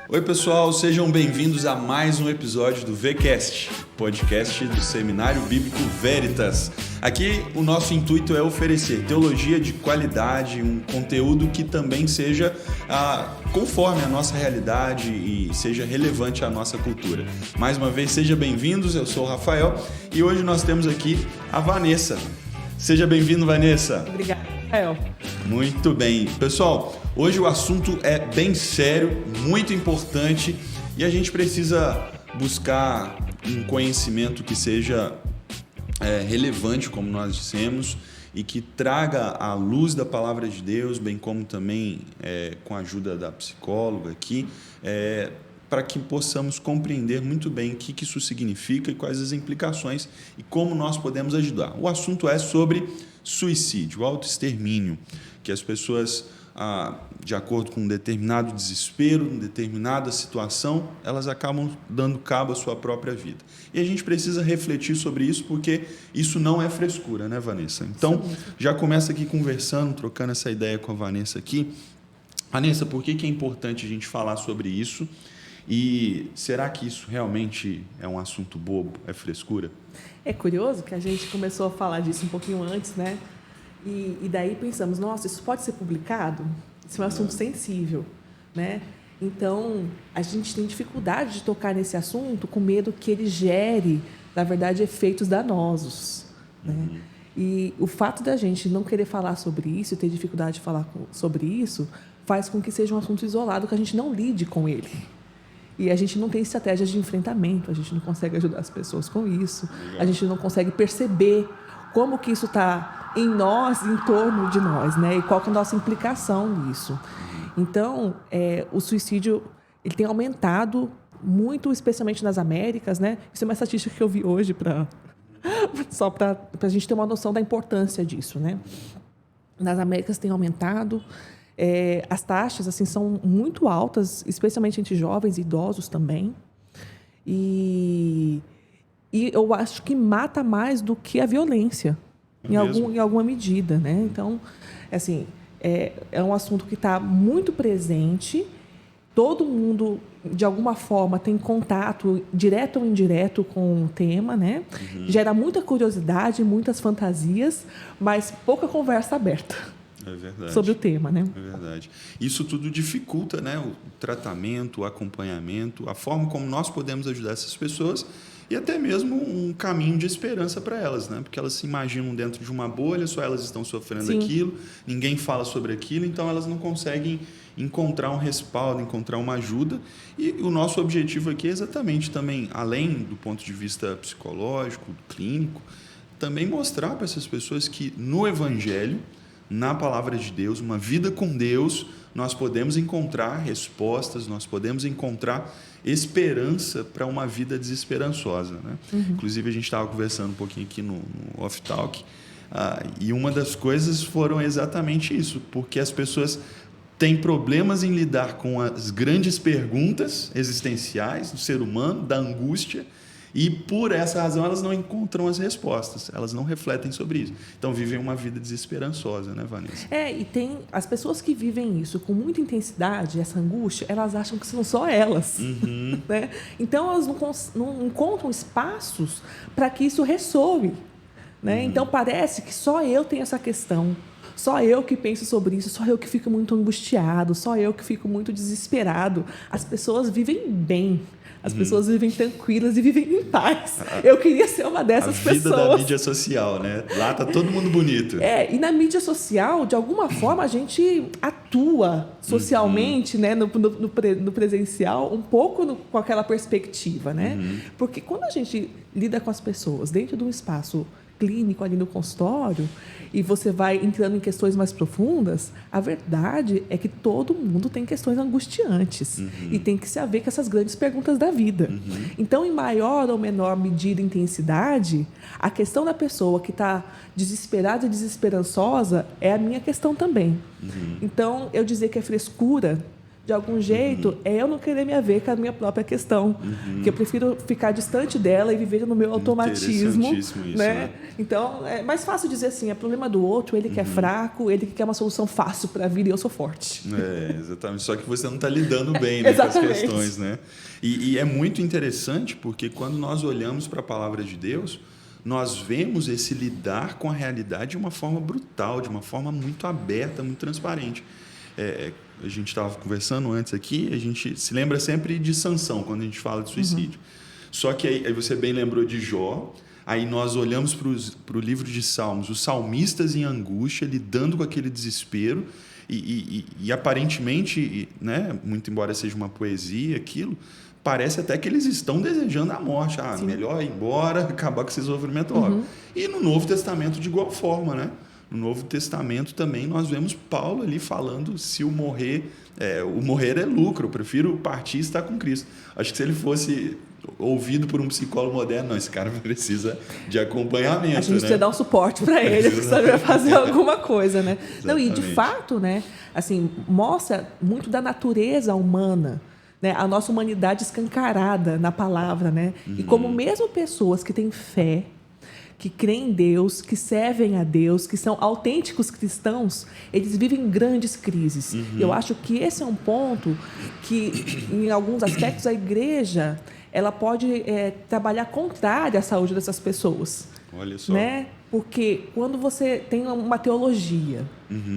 Oi pessoal, sejam bem-vindos a mais um episódio do VCast, podcast do Seminário Bíblico Veritas. Aqui o nosso intuito é oferecer teologia de qualidade, um conteúdo que também seja conforme a nossa realidade e seja relevante à nossa cultura. Mais uma vez, sejam bem-vindos, eu sou o Rafael e hoje nós temos aqui a Vanessa. Seja bem-vindo, Vanessa. Obrigada, Rafael. Muito bem. Pessoal, hoje o assunto é bem sério, muito importante e a gente precisa buscar um conhecimento que seja relevante, como nós dissemos, e que traga a luz da palavra de Deus, bem como também com a ajuda da psicóloga aqui, para que possamos compreender muito bem o que isso significa e quais as implicações e como nós podemos ajudar. O assunto é sobre suicídio, autoextermínio, que as pessoas, de acordo com um determinado desespero, uma determinada situação, elas acabam dando cabo à sua própria vida. E a gente precisa refletir sobre isso, porque isso não é frescura, né, Vanessa? Então, já começa aqui conversando, trocando essa ideia com a Vanessa aqui. Vanessa, por que é importante a gente falar sobre isso? E será que isso realmente é um assunto bobo? É frescura? É curioso que a gente começou a falar disso um pouquinho antes, né? E daí pensamos, nossa, isso pode ser publicado? Isso é um assunto sensível, né? Então, a gente tem dificuldade de tocar nesse assunto com medo que ele gere, na verdade, efeitos danosos, né? E o fato da gente não querer falar sobre isso, ter dificuldade de falar sobre isso, faz com que seja um assunto isolado, que a gente não lide com ele. E a gente não tem estratégias de enfrentamento, a gente não consegue ajudar as pessoas com isso, a gente não consegue perceber como que isso está em nós, em torno de nós, né? E qual que é a nossa implicação nisso. Então, o suicídio ele tem aumentado muito, especialmente nas Américas, né? Isso é uma estatística que eu vi hoje, só para a gente ter uma noção da importância disso, né? Nas Américas tem aumentado. As taxas assim, são muito altas, especialmente entre jovens e idosos também. E eu acho que mata mais do que a violência, em alguma medida, né? Então, assim, é um assunto que está muito presente. Todo mundo, de alguma forma, tem contato, direto ou indireto, com o tema, né? Gera muita curiosidade, muitas fantasias, mas pouca conversa aberta. É verdade. Sobre o tema, né? É verdade. Isso tudo dificulta, né, o tratamento, o acompanhamento, a forma como nós podemos ajudar essas pessoas e até mesmo um caminho de esperança para elas, né? Porque elas se imaginam dentro de uma bolha, só elas estão sofrendo aquilo, ninguém fala sobre aquilo, então elas não conseguem encontrar um respaldo, encontrar uma ajuda. E o nosso objetivo aqui é exatamente também, além do ponto de vista psicológico, clínico, também mostrar para essas pessoas que no Evangelho, na palavra de Deus, uma vida com Deus, nós podemos encontrar respostas, nós podemos encontrar esperança para uma vida desesperançosa, né? Inclusive, a gente estava conversando um pouquinho aqui no Off Talk, e uma das coisas foram exatamente isso, porque as pessoas têm problemas em lidar com as grandes perguntas existenciais do ser humano, da angústia, e, por essa razão, elas não encontram as respostas, elas não refletem sobre isso. Então, vivem uma vida desesperançosa, né, Vanessa? E tem as pessoas que vivem isso com muita intensidade, essa angústia, elas acham que são só elas. Né? Então, elas não encontram espaços para que isso ressoe. Né? Então, parece que só eu tenho essa questão. Só eu que penso sobre isso, só eu que fico muito angustiado, só eu que fico muito desesperado. As pessoas vivem bem. As pessoas vivem tranquilas e vivem em paz. Eu queria ser uma dessas pessoas. A vida da mídia social, né? Lá tá todo mundo bonito. E na mídia social, de alguma forma, a gente atua socialmente, né? No presencial, um pouco com aquela perspectiva, né? Porque quando a gente lida com as pessoas dentro de um espaço clínico ali no consultório e você vai entrando em questões mais profundas, a verdade é que todo mundo tem questões angustiantes e tem que se haver com essas grandes perguntas da vida. Então, em maior ou menor medida e intensidade, a questão da pessoa que está desesperada e desesperançosa é a minha questão também. Então, eu dizer que é frescura de algum jeito, é eu não querer me haver com a minha própria questão. Que eu prefiro ficar distante dela e viver no meu automatismo. Interessantíssimo isso, né? né? Então, é mais fácil dizer assim, é problema do outro, ele que é fraco, ele que quer uma solução fácil para a vida e eu sou forte. Exatamente. Só que você não está lidando bem, né, com as questões, né? E é muito interessante porque quando nós olhamos para a palavra de Deus, nós vemos esse lidar com a realidade de uma forma brutal, de uma forma muito aberta, muito transparente. A gente estava conversando antes aqui, a gente se lembra sempre de Sansão quando a gente fala de suicídio. Só que aí você bem lembrou de Jó, aí nós olhamos para o livro de Salmos, os salmistas em angústia, lidando com aquele desespero, e aparentemente, né, muito embora seja uma poesia, aquilo, parece até que eles estão desejando a morte. Melhor ir embora, acabar com esse sofrimento logo. E no Novo Testamento, de igual forma, né? No Novo Testamento também nós vemos Paulo ali falando se o morrer é lucro, eu prefiro partir e estar com Cristo. Acho que se ele fosse ouvido por um psicólogo moderno, não, esse cara precisa de acompanhamento. A gente precisa dar um suporte para ele, precisa fazer alguma coisa, né? Não, e de fato, né, assim, mostra muito da natureza humana, né, a nossa humanidade escancarada na palavra, né? E como mesmo pessoas que têm fé, que creem em Deus, que servem a Deus, que são autênticos cristãos, eles vivem grandes crises. Eu acho que esse é um ponto que, em alguns aspectos, a igreja ela pode trabalhar contrário à saúde dessas pessoas. Olha só. Né? Porque quando você tem uma teologia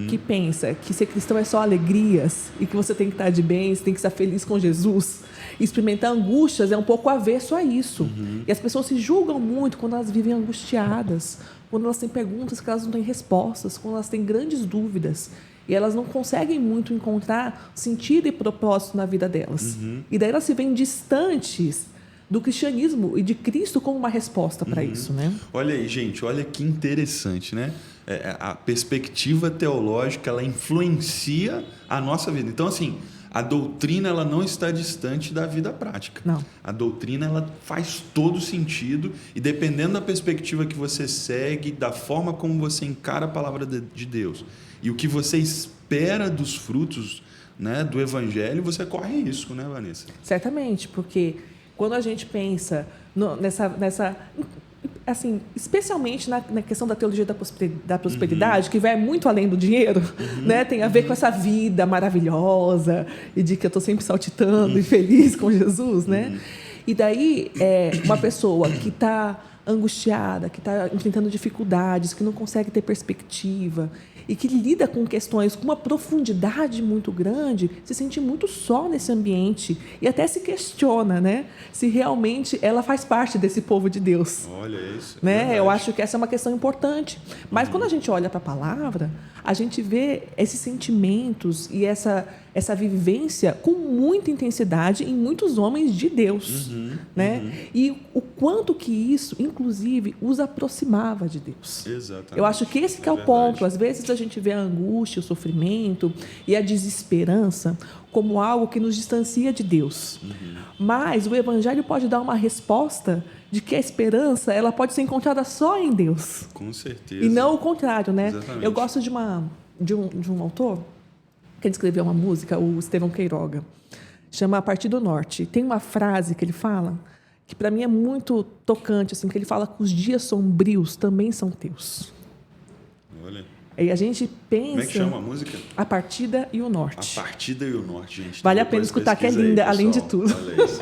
que pensa que ser cristão é só alegrias e que você tem que estar de bem, você tem que estar feliz com Jesus, experimentar angústias é um pouco avesso a isso. E as pessoas se julgam muito quando elas vivem angustiadas, quando elas têm perguntas que elas não têm respostas, quando elas têm grandes dúvidas. E elas não conseguem muito encontrar sentido e propósito na vida delas. E daí elas se veem distantes do cristianismo e de Cristo como uma resposta para isso, né? Olha aí, gente, olha que interessante, né? A perspectiva teológica, ela influencia a nossa vida. Então, assim, a doutrina ela não está distante da vida prática. Não. A doutrina ela faz todo sentido e dependendo da perspectiva que você segue, da forma como você encara a palavra de Deus e o que você espera dos frutos, né, do Evangelho, você corre risco, né, Vanessa? Certamente, porque quando a gente pensa nessa assim, especialmente na questão da teologia da prosperidade, que vai muito além do dinheiro, né? Tem a ver com essa vida maravilhosa e de que eu estou sempre saltitando e feliz com Jesus, né? E daí, uma pessoa que está angustiada, que está enfrentando dificuldades, que não consegue ter perspectiva e que lida com questões com uma profundidade muito grande, se sente muito só nesse ambiente e até se questiona, né, se realmente ela faz parte desse povo de Deus. Olha isso. Né? Eu acho que essa é uma questão importante. Mas quando a gente olha para a palavra, a gente vê esses sentimentos e essa vivência com muita intensidade em muitos homens de Deus. Né? E o quanto que isso, inclusive, os aproximava de Deus. Exatamente. Eu acho que esse que é o ponto. Às vezes a gente vê a angústia, o sofrimento e a desesperança como algo que nos distancia de Deus. Mas o Evangelho pode dar uma resposta de que a esperança ela pode ser encontrada só em Deus. Com certeza. E não o contrário, né? Exatamente. Eu gosto de um autor que ele escreveu uma música, o Estevão Queiroga, chama A Partir do Norte. Tem uma frase que ele fala que para mim é muito tocante, assim, que ele fala que os dias sombrios também são teus. Olha. E a gente pensa... Como é que chama a música? A Partida e o Norte. A Partida e o Norte, gente. Vale a pena escutar, que é linda, aí, além de tudo. Olha isso.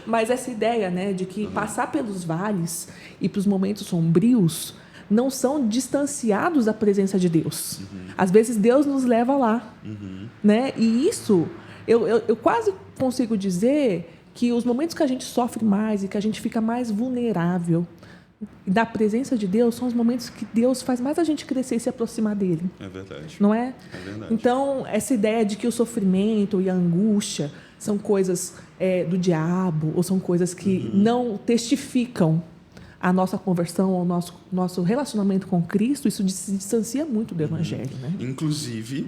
Mas essa ideia, né, de que passar pelos vales e pelos momentos sombrios não são distanciados da presença de Deus. Às vezes Deus nos leva lá. Né? E isso, eu quase consigo dizer que os momentos que a gente sofre mais e que a gente fica mais vulnerável da presença de Deus são os momentos que Deus faz mais a gente crescer e se aproximar dele. É verdade. Não é? É verdade. Então, essa ideia de que o sofrimento e a angústia são coisas do diabo ou são coisas que não testificam a nossa conversão, o nosso relacionamento com Cristo, isso se distancia muito do Evangelho. Né? Inclusive,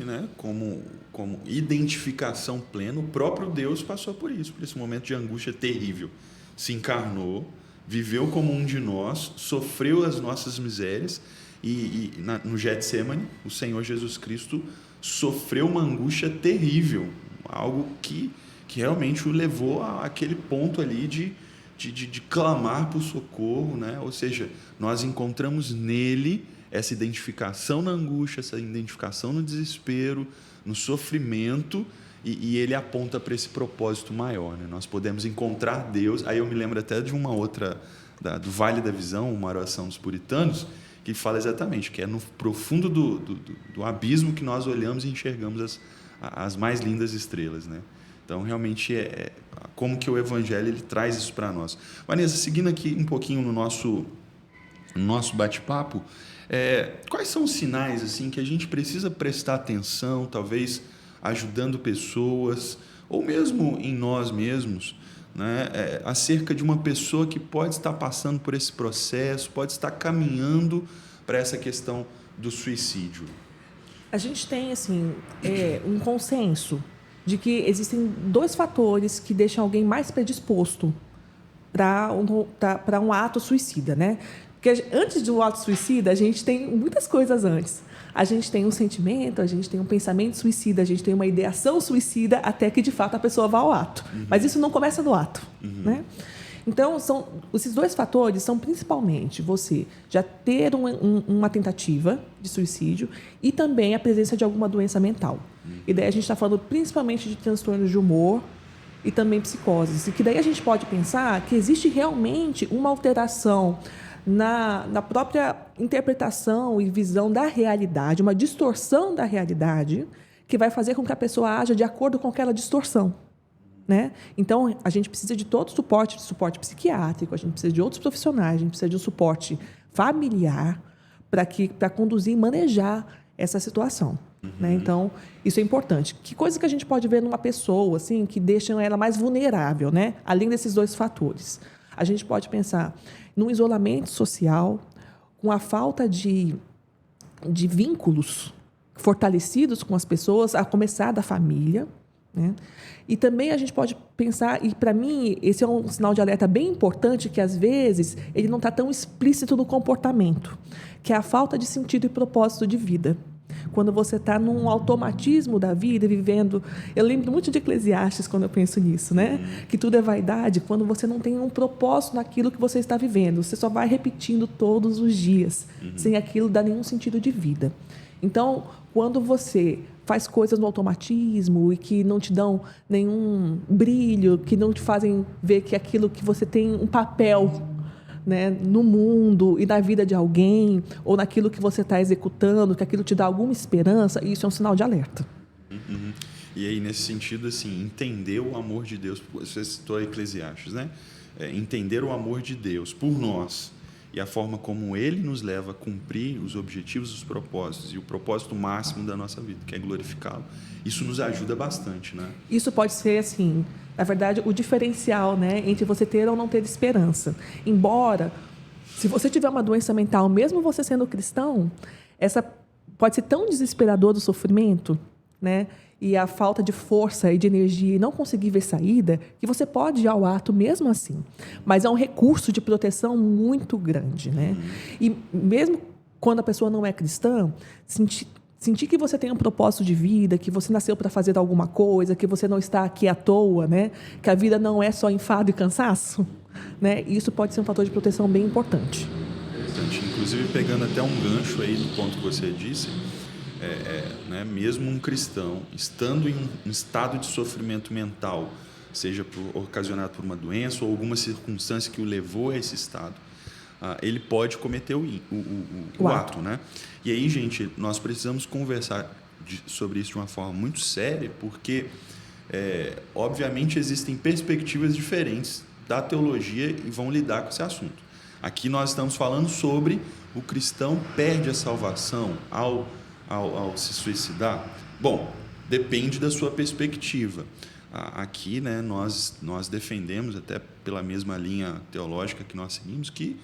né, como identificação plena, o próprio Deus passou por isso, por esse momento de angústia terrível. Se encarnou, viveu como um de nós, sofreu as nossas misérias e no Getsemane, o Senhor Jesus Cristo sofreu uma angústia terrível, algo que realmente o levou àquele ponto ali de clamar por socorro, né? Ou seja, nós encontramos nele essa identificação na angústia, essa identificação no desespero, no sofrimento, e ele aponta para esse propósito maior, né? Nós podemos encontrar Deus. Aí eu me lembro até de uma outra, do Vale da Visão, uma oração dos puritanos, que fala exatamente que é no profundo do abismo que nós olhamos e enxergamos as mais lindas estrelas, né? Então, realmente, como que o Evangelho ele traz isso para nós. Vanessa, seguindo aqui um pouquinho no nosso bate-papo, quais são os sinais assim, que a gente precisa prestar atenção, talvez ajudando pessoas, ou mesmo em nós mesmos, né, acerca de uma pessoa que pode estar passando por esse processo, pode estar caminhando para essa questão do suicídio? A gente tem assim, um consenso de que existem 2 fatores que deixam alguém mais predisposto para um ato suicida, né? Porque antes do ato suicida, a gente tem muitas coisas antes. A gente tem um sentimento, a gente tem um pensamento suicida, a gente tem uma ideação suicida, até que, de fato, a pessoa vá ao ato. Mas isso não começa no ato, né? Então, esses 2 fatores são principalmente você já ter uma tentativa de suicídio e também a presença de alguma doença mental. E daí a gente está falando principalmente de transtornos de humor e também psicoses. E que daí a gente pode pensar que existe realmente uma alteração na própria interpretação e visão da realidade, uma distorção da realidade que vai fazer com que a pessoa haja de acordo com aquela distorção, né? Então, a gente precisa de todo o suporte psiquiátrico, a gente precisa de outros profissionais, a gente precisa de um suporte familiar para conduzir e manejar essa situação. Né? Então, isso é importante. Que coisa que a gente pode ver numa pessoa assim, que deixam ela mais vulnerável, né? Além desses 2 fatores? A gente pode pensar num isolamento social, com a falta de vínculos fortalecidos com as pessoas, a começar da família, né? E também a gente pode pensar, e para mim esse é um sinal de alerta bem importante, que às vezes ele não está tão explícito no comportamento, que é a falta de sentido e propósito de vida. Quando você está num automatismo da vida, vivendo... Eu lembro muito de Eclesiastes quando eu penso nisso, né? Que tudo é vaidade, quando você não tem um propósito naquilo que você está vivendo. Você só vai repetindo todos os dias, sem aquilo dar nenhum sentido de vida. Então, quando você faz coisas no automatismo e que não te dão nenhum brilho, que não te fazem ver que aquilo que você tem um papel, né, no mundo e na vida de alguém, ou naquilo que você está executando, que aquilo te dá alguma esperança, isso é um sinal de alerta. E aí, nesse sentido, assim, entender o amor de Deus, você citou Eclesiastes, né? Entender o amor de Deus por nós e a forma como Ele nos leva a cumprir os objetivos, os propósitos, e o propósito máximo da nossa vida, que é glorificá-lo. Isso nos ajuda bastante, né? Isso pode ser, assim, na verdade, o diferencial, né, entre você ter ou não ter esperança. Embora, se você tiver uma doença mental, mesmo você sendo cristão, essa pode ser tão desesperador do sofrimento, né, e a falta de força e de energia e não conseguir ver saída, que você pode ir ao ato mesmo assim. Mas é um recurso de proteção muito grande, né? E mesmo quando a pessoa não é cristã, sentir que você tem um propósito de vida, que você nasceu para fazer alguma coisa, que você não está aqui à toa, né? Que a vida não é só enfado e cansaço, né? Isso pode ser um fator de proteção bem importante. Inclusive, pegando até um gancho aí do ponto que você disse, né, mesmo um cristão, estando em um estado de sofrimento mental, seja ocasionado por uma doença ou alguma circunstância que o levou a esse estado, ele pode cometer o ato, né? E aí, gente, nós precisamos conversar sobre isso de uma forma muito séria, porque, obviamente, existem perspectivas diferentes da teologia e vão lidar com esse assunto. Aqui nós estamos falando sobre o cristão perde a salvação ao se suicidar. Bom, depende da sua perspectiva. Aqui, né, nós defendemos, até pela mesma linha teológica que nós seguimos, que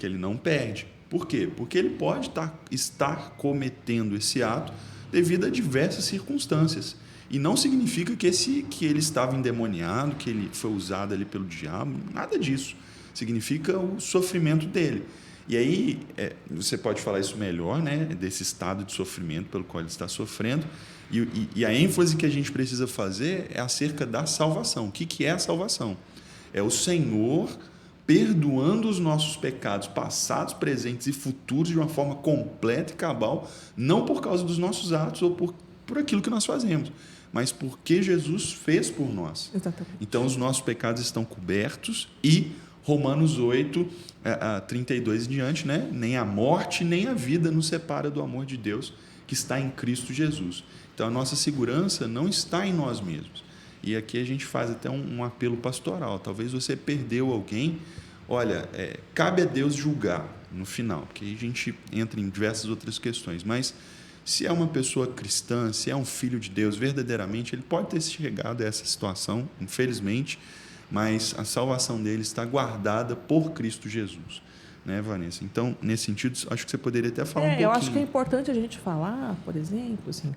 ele não perde. Por quê? Porque ele pode estar cometendo esse ato devido a diversas circunstâncias. E não significa que ele estava endemoniado, que ele foi usado ali pelo diabo, nada disso. Significa o sofrimento dele. E aí, você pode falar isso melhor, né? Desse estado de sofrimento pelo qual ele está sofrendo. E a ênfase que a gente precisa fazer é acerca da salvação. O que é a salvação? É o Senhor perdoando os nossos pecados passados, presentes e futuros de uma forma completa e cabal, não por causa dos nossos atos ou por aquilo que nós fazemos, mas porque Jesus fez por nós. Exatamente. Então, os nossos pecados estão cobertos e Romanos 8, 32 em diante, né? Nem a morte nem a vida nos separa do amor de Deus que está em Cristo Jesus. Então, a nossa segurança não está em nós mesmos. E aqui a gente faz até um apelo pastoral. Talvez você perdeu alguém. Olha, cabe a Deus julgar no final, porque aí a gente entra em diversas outras questões. Mas se é uma pessoa cristã, se é um filho de Deus verdadeiramente, ele pode ter chegado a essa situação, infelizmente, mas a salvação dele está guardada por Cristo Jesus. Né, Vanessa? Então, nesse sentido, acho que você poderia até falar um pouquinho. Eu acho que é importante a gente falar, por exemplo, assim,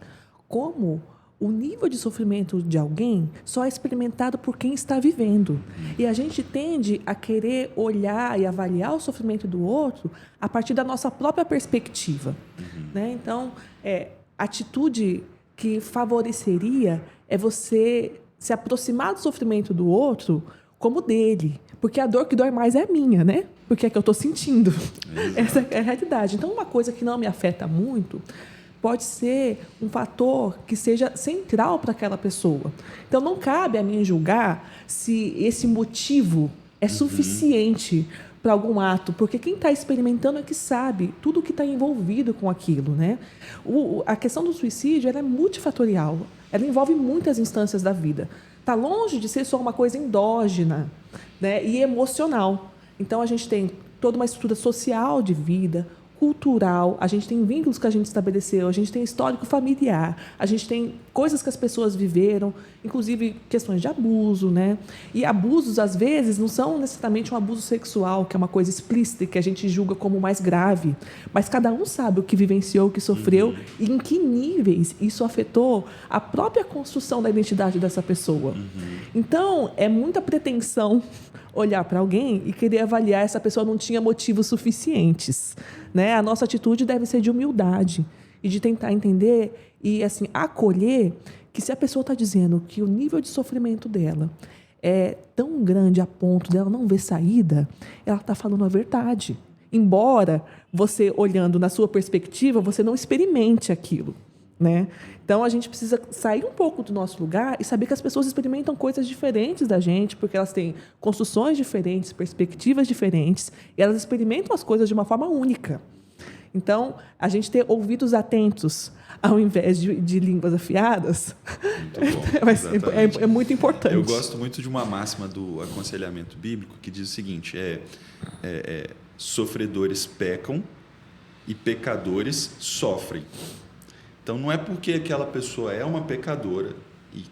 como o nível de sofrimento de alguém só é experimentado por quem está vivendo. E a gente tende a querer olhar e avaliar o sofrimento do outro a partir da nossa própria perspectiva. Né? Então, a atitude que favoreceria é você se aproximar do sofrimento do outro como dele. Porque a dor que dói mais é a minha, né? Porque é que eu estou sentindo. Essa é a realidade. Então, uma coisa que não me afeta muito pode ser um fator que seja central para aquela pessoa. Então, não cabe a mim julgar se esse motivo é suficiente para algum ato, porque quem está experimentando é que sabe tudo o que está envolvido com aquilo. Né? A questão do suicídio ela é multifatorial, ela envolve muitas instâncias da vida. Está longe de ser só uma coisa endógena, né, e emocional. Então, a gente tem toda uma estrutura social de vida, cultural, a gente tem vínculos que a gente estabeleceu, a gente tem histórico familiar, a gente tem coisas que as pessoas viveram, inclusive questões de abuso, né? E abusos, às vezes, não são necessariamente um abuso sexual, que é uma coisa explícita e que a gente julga como mais grave, mas cada um sabe o que vivenciou, o que sofreu e em que níveis isso afetou a própria construção da identidade dessa pessoa. Então, é muita pretensão olhar para alguém e querer avaliar essa pessoa não tinha motivos suficientes. Né? A nossa atitude deve ser de humildade e de tentar entender e assim, acolher que se a pessoa está dizendo que o nível de sofrimento dela é tão grande a ponto dela não ver saída, ela está falando a verdade. Embora você, olhando na sua perspectiva, você não experimente aquilo. Né? Então, a gente precisa sair um pouco do nosso lugar e saber que as pessoas experimentam coisas diferentes da gente, porque elas têm construções diferentes, perspectivas diferentes, e elas experimentam as coisas de uma forma única. Então, a gente ter ouvidos atentos, ao invés de línguas afiadas, é muito importante. Eu gosto muito de uma máxima do aconselhamento bíblico que diz o seguinte, sofredores pecam e pecadores sofrem. Então, não é porque aquela pessoa é uma pecadora e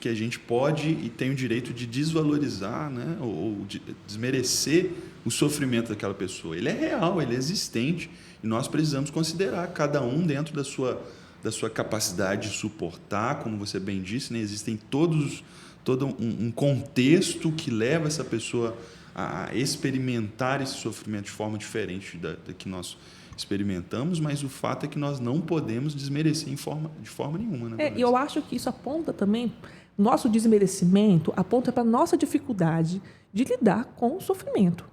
que a gente pode e tem o direito de desvalorizar, né, ou de desmerecer o sofrimento daquela pessoa. Ele é real, ele é existente e nós precisamos considerar cada um dentro da sua capacidade de suportar, como você bem disse, né, existem todo um contexto que leva essa pessoa a experimentar esse sofrimento de forma diferente da que nós experimentamos, mas o fato é que nós não podemos desmerecer de forma nenhuma. Né, e eu acho que isso aponta também, nosso desmerecimento aponta para a nossa dificuldade de lidar com o sofrimento,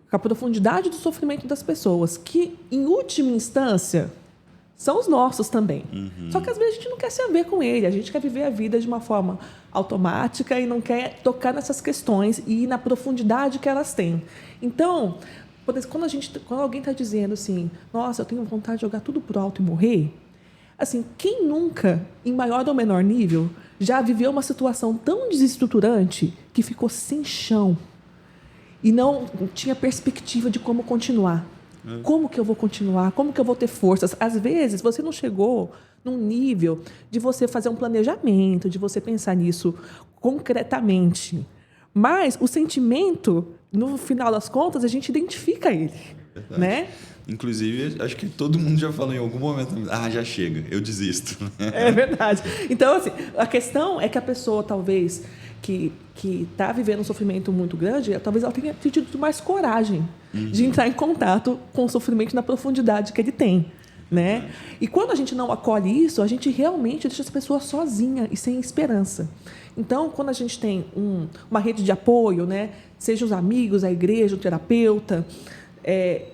com a profundidade do sofrimento das pessoas, que, em última instância, são os nossos também. Só que, às vezes, a gente não quer se haver com ele, a gente quer viver a vida de uma forma automática e não quer tocar nessas questões e ir na profundidade que elas têm. Então, quando alguém está dizendo assim, nossa, eu tenho vontade de jogar tudo pro alto e morrer, assim, quem nunca, em maior ou menor nível, já viveu uma situação tão desestruturante que ficou sem chão e não tinha perspectiva de como continuar? Como que eu vou continuar? Como que eu vou ter forças? Às vezes, você não chegou num nível de você fazer um planejamento, de você pensar nisso concretamente. Mas o sentimento, no final das contas, a gente identifica ele. Verdade. Né? Inclusive, acho que todo mundo já falou em algum momento, já chega, eu desisto. É verdade. Então, assim, a questão é que a pessoa, talvez, que está vivendo um sofrimento muito grande, talvez ela tenha tido mais coragem de entrar em contato com o sofrimento na profundidade que ele tem. Né? E quando a gente não acolhe isso, a gente realmente deixa essa pessoa sozinha e sem esperança. Então, quando a gente tem uma rede de apoio, né? Seja os amigos, a igreja, o terapeuta,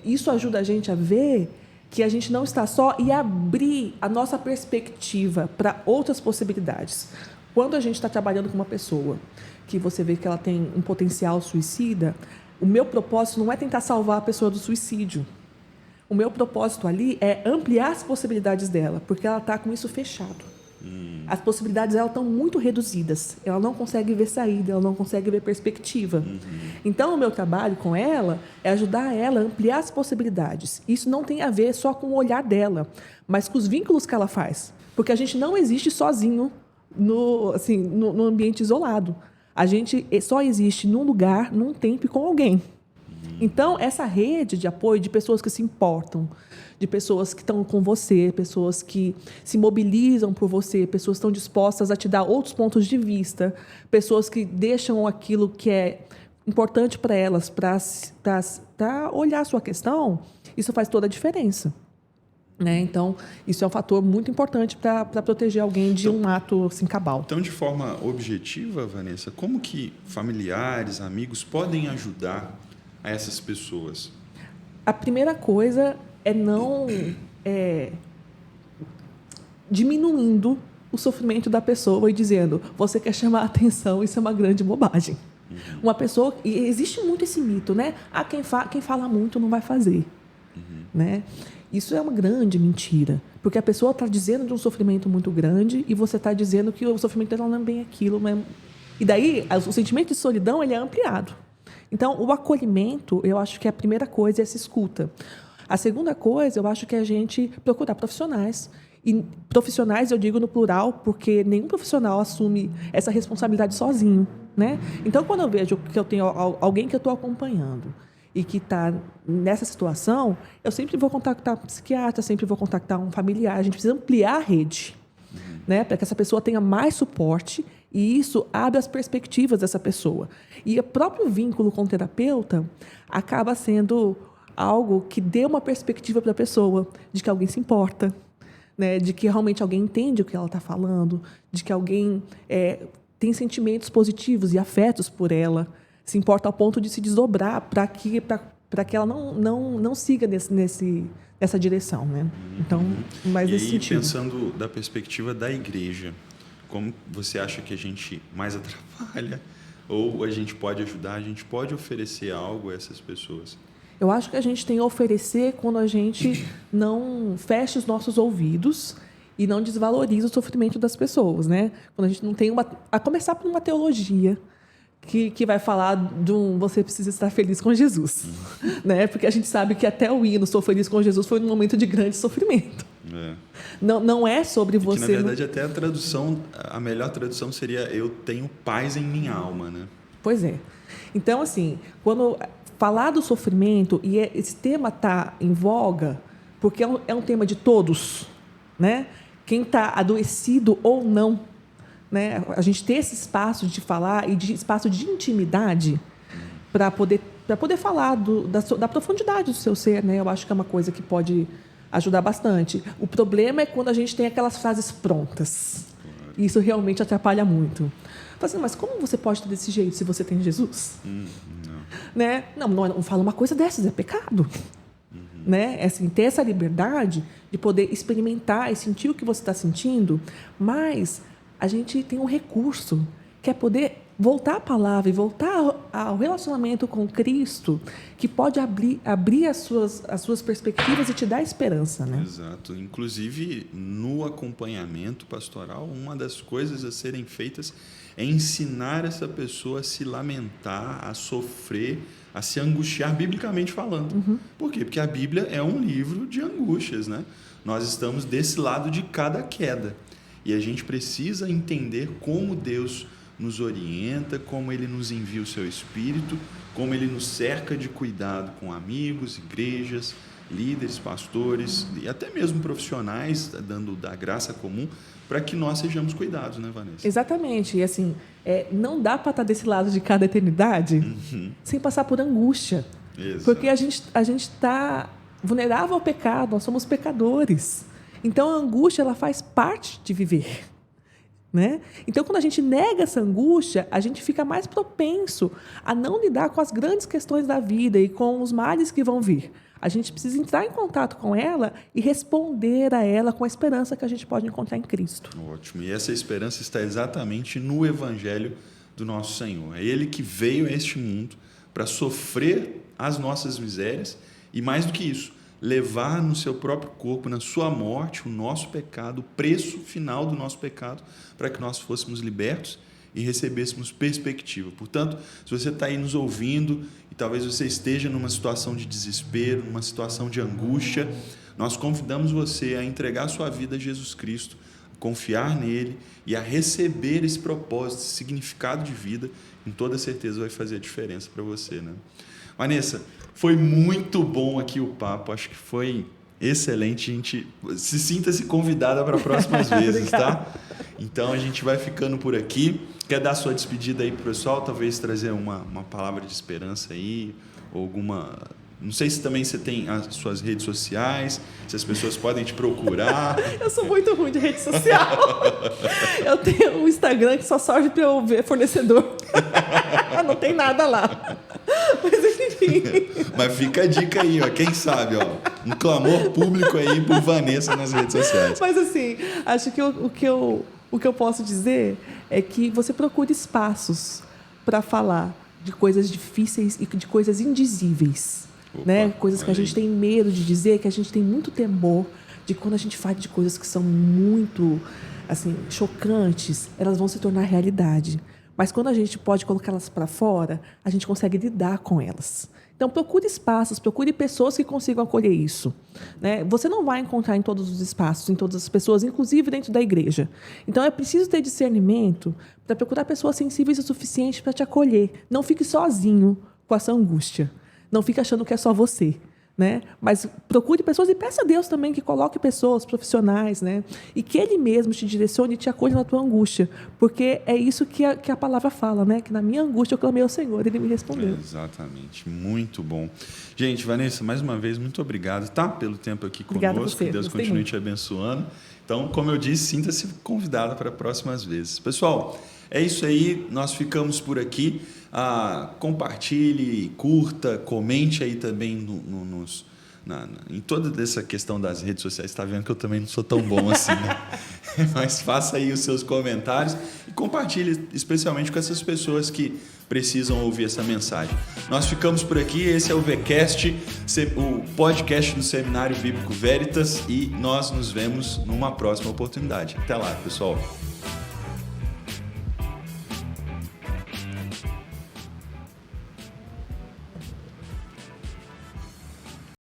isso ajuda a gente a ver que a gente não está só e abrir a nossa perspectiva para outras possibilidades. Quando a gente está trabalhando com uma pessoa que você vê que ela tem um potencial suicida, o meu propósito não é tentar salvar a pessoa do suicídio. O meu propósito ali é ampliar as possibilidades dela, porque ela está com isso fechado. As possibilidades dela estão muito reduzidas. Ela não consegue ver saída, ela não consegue ver perspectiva. Então, o meu trabalho com ela é ajudar ela a ampliar as possibilidades. Isso não tem a ver só com o olhar dela, mas com os vínculos que ela faz. Porque a gente não existe sozinho no ambiente isolado. A gente só existe num lugar, num tempo e com alguém. Então, essa rede de apoio de pessoas que se importam, de pessoas que estão com você, pessoas que se mobilizam por você, pessoas que estão dispostas a te dar outros pontos de vista, pessoas que deixam aquilo que é importante para elas para olhar a sua questão, isso faz toda a diferença. Né? Então, isso é um fator muito importante para proteger alguém de um ato assim, cabal. Então, de forma objetiva, Vanessa, como que familiares, amigos podem ajudar a essas pessoas? A primeira coisa é não diminuindo o sofrimento da pessoa e dizendo, você quer chamar a atenção, isso é uma grande bobagem. Uma pessoa, e existe muito esse mito, né? Quem fala muito não vai fazer. Né? Isso é uma grande mentira, porque a pessoa está dizendo de um sofrimento muito grande e você está dizendo que o sofrimento dela não é bem aquilo. Né? E daí, o sentimento de solidão ele é ampliado. Então, o acolhimento, eu acho que a primeira coisa é essa escuta. A segunda coisa, eu acho que é a gente procurar profissionais. E profissionais, eu digo no plural, porque nenhum profissional assume essa responsabilidade sozinho. Né? Então, quando eu vejo que eu tenho alguém que eu estou acompanhando e que está nessa situação, eu sempre vou contactar um psiquiatra, sempre vou contactar um familiar. A gente precisa ampliar a rede, né? Para que essa pessoa tenha mais suporte e isso abre as perspectivas dessa pessoa. E o próprio vínculo com o terapeuta acaba sendo algo que dê uma perspectiva para a pessoa de que alguém se importa, né? De que realmente alguém entende o que ela está falando, de que alguém tem sentimentos positivos e afetos por ela, se importa ao ponto de se desdobrar para que ela não siga nessa direção. Né? Então, mais nesse sentido. Pensando da perspectiva da igreja, como você acha que a gente mais atrapalha ou a gente pode ajudar, a gente pode oferecer algo a essas pessoas? Eu acho que a gente tem a oferecer quando a gente não fecha os nossos ouvidos e não desvaloriza o sofrimento das pessoas. Né? Quando a gente não tem a começar por uma teologia que vai falar de você precisa estar feliz com Jesus. Né? Porque a gente sabe que até o hino Sou Feliz com Jesus foi um momento de grande sofrimento. Não é sobre você... Que, na verdade, até a melhor tradução seria eu tenho paz em minha alma. Né? Pois é. Então, assim, quando falar do sofrimento, e esse tema está em voga, porque é um tema de todos, né? Quem está adoecido ou não, né? A gente ter esse espaço de falar e de espaço de intimidade para poder falar da profundidade do seu ser, né? Eu acho que é uma coisa que pode ajudar bastante. O problema é quando a gente tem aquelas frases prontas. E isso realmente atrapalha muito. Assim, mas como você pode estar desse jeito se você tem Jesus? Não. Né? Não fala uma coisa dessas, é pecado. Né? É assim, ter essa liberdade de poder experimentar e sentir o que você está sentindo, mas a gente tem um recurso, que é poder voltar à palavra e voltar ao relacionamento com Cristo, que pode abrir as suas perspectivas e te dar esperança. Né? Exato. Inclusive, no acompanhamento pastoral, uma das coisas a serem feitas é ensinar essa pessoa a se lamentar, a sofrer, a se angustiar, biblicamente falando. Por quê? Porque a Bíblia é um livro de angústias. Né? Nós estamos desse lado de cada queda. E a gente precisa entender como Deus nos orienta, como Ele nos envia o seu Espírito, como Ele nos cerca de cuidado com amigos, igrejas, líderes, pastores e até mesmo profissionais, dando da graça comum, para que nós sejamos cuidados, né, Vanessa? Exatamente. E assim, não dá para estar desse lado de cada eternidade sem passar por angústia. Exato. Porque a gente está vulnerável ao pecado, nós somos pecadores. Então, a angústia ela faz parte de viver. Né? Então, quando a gente nega essa angústia, a gente fica mais propenso a não lidar com as grandes questões da vida e com os males que vão vir. A gente precisa entrar em contato com ela e responder a ela com a esperança que a gente pode encontrar em Cristo. Ótimo. E essa esperança está exatamente no Evangelho do nosso Senhor. É Ele que veio a este mundo para sofrer as nossas misérias e, mais do que isso, levar no seu próprio corpo, na sua morte, o nosso pecado, o preço final do nosso pecado, para que nós fôssemos libertos e recebêssemos perspectiva. Portanto, se você está aí nos ouvindo e talvez você esteja numa situação de desespero, numa situação de angústia, nós convidamos você a entregar a sua vida a Jesus Cristo, a confiar nele e a receber esse propósito, esse significado de vida, com toda certeza vai fazer a diferença para você, né? Vanessa, foi muito bom aqui o papo, acho que foi excelente. A gente sinta-se convidada para próximas vezes, tá? Então a gente vai ficando por aqui. Quer dar sua despedida aí pro pessoal? Talvez trazer uma palavra de esperança aí, ou alguma... Não sei se também você tem as suas redes sociais, se as pessoas podem te procurar. Eu sou muito ruim de rede social. Eu tenho um Instagram que só serve para eu ver fornecedor. Não tem nada lá. Mas enfim. Mas fica a dica aí, ó. Quem sabe, ó. Um clamor público aí por Vanessa nas redes sociais. Mas assim, acho que o que eu posso dizer é que você procure espaços para falar de coisas difíceis e de coisas indizíveis. Opa, né? Coisas que a gente tem medo de dizer, que a gente tem muito temor de quando a gente fala de coisas que são muito assim, chocantes, elas vão se tornar realidade. Mas quando a gente pode colocá-las para fora, a gente consegue lidar com elas. Então, procure espaços, procure pessoas que consigam acolher isso. Né? Você não vai encontrar em todos os espaços, em todas as pessoas, inclusive dentro da igreja. Então, é preciso ter discernimento para procurar pessoas sensíveis o suficiente para te acolher. Não fique sozinho com essa angústia. Não fique achando que é só você. Né? Mas procure pessoas e peça a Deus também que coloque pessoas profissionais, né? E que Ele mesmo te direcione e te acolha na tua angústia, porque é isso que a palavra fala, né? Que na minha angústia eu clamei ao Senhor e Ele me respondeu. Exatamente, muito bom. Gente, Vanessa, mais uma vez, muito obrigado, tá? Pelo tempo aqui conosco, que Deus continue te abençoando. Então, como eu disse, sinta-se convidada para próximas vezes. Pessoal, é isso aí, nós ficamos por aqui. Compartilhe, curta, comente aí também em toda essa questão das redes sociais. Está vendo que eu também não sou tão bom assim, né? Mas faça aí os seus comentários e compartilhe, especialmente com essas pessoas que precisam ouvir essa mensagem. Nós ficamos por aqui, esse é o VCast, o podcast do Seminário Bíblico Veritas, e nós nos vemos numa próxima oportunidade. Até lá, pessoal!